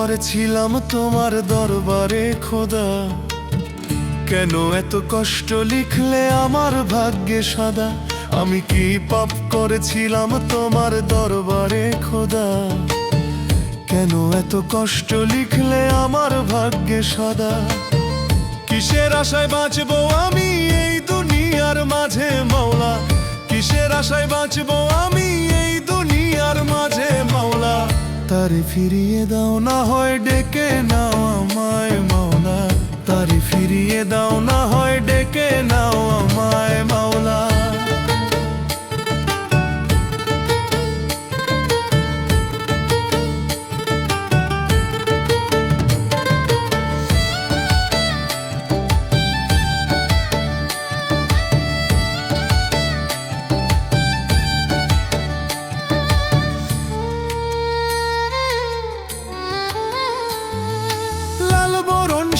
করেছিলাম তোমার দরবারে খোদা, কেন এত কষ্ট লিখলে আমার ভাগ্যে সাদা? আমি কি পাপ করেছিলাম তোমার দরবারে খোদা, কেন এত কষ্ট লিখলে আমার ভাগ্যে সাদা? কিসের আশায় বাঁচবো আমি এই দুনিয়ার মাঝে মাওলা, কিসের আশায় বাঁচবো আমি এই দুনিয়ার মাঝে মাওলা? তারে ফিরিয়ে দাও না হয় ডেকে নাও আমায় মাওলা, তারে ফিরিয়ে দাও না হয় ডেকে নাও আমায় মাওলা।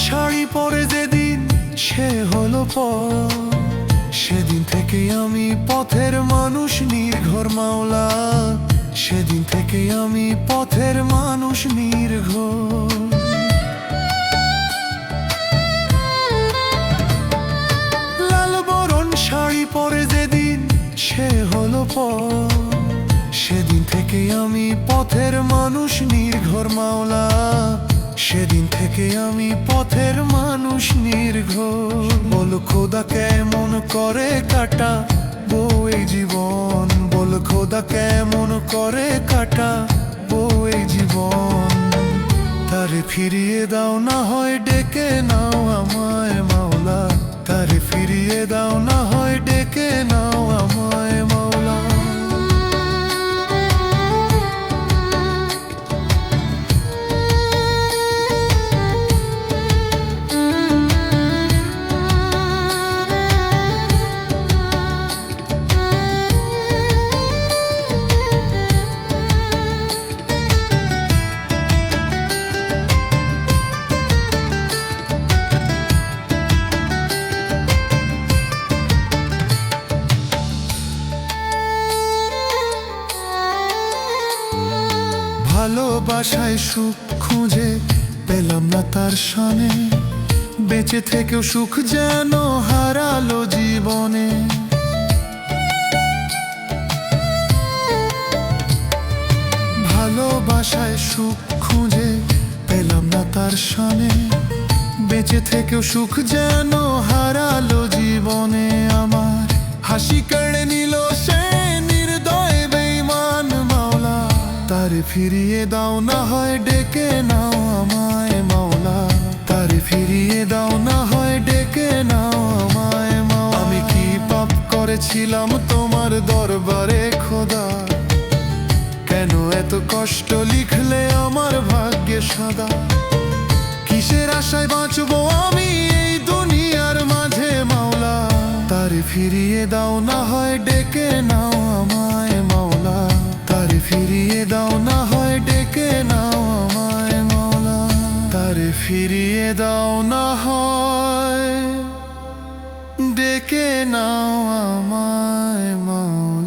শাড়ি পরে যেদিন সে হলো পর, সেদিন থেকে আমি পথের মানুষ নির্ঘর মাওলা, সেদিন থেকে আমি পথের মানুষ নির্ঘর। লাল বরণ শাড়ি পরে যেদিন সে হলো পর, সেদিন থেকে আমি পথের মানুষ নির্ঘর মাওলা, সেদিন থেকে আমি পথের মানুষ নির্ঘর। বল খোদা কেমন করে কাটা বই জীবন, বল খোদা কেমন করে কাটা বই জীবন? তারে ফিরিয়ে দাও না হয় ডেকে নাও আমায় মাওলা, তারে ফিরিয়ে দাও না হয় ডেকে নাও আমায় মাওলা। ভালোবাসায় সুখ খুঁজে পেলাম না তার সনে, বেঁচে থেকেও সুখ যেন হারালো জীবনে। ভালোবাসায় সুখ খুঁজে পেলাম না তার সনে, বেঁচে থেকেও সুখ যেন হারালো জীবনে। আমার হাসি কেড়ে নিল সে নির্দয় বেঈমান মাওলা, তারে ফিরিয়ে দাও না হয় ডেকে নাও আমায় মাওলা, তারে ফিরিয়ে দাও না হয় ডেকে নাও আমায় মাওলা। আমি কি পাপ করেছিলাম তোমার দরবারে খোদা, কেন এত কষ্ট লিখলে আমার ভাগ্যে সাদা? কিসের আশায় বাঁচবো আমি এই দুনিয়ার মাঝে মাওলা, তারে ফিরিয়ে দাও না হয় ডেকে নাও আমায় মাওলা, তারে ফিরিয়ে দাও না হয় ডেকে নাও আমায় মাওলা, তারে ফিরিয়ে দাও না হয় ডেকে নাও আমায় মাওলা।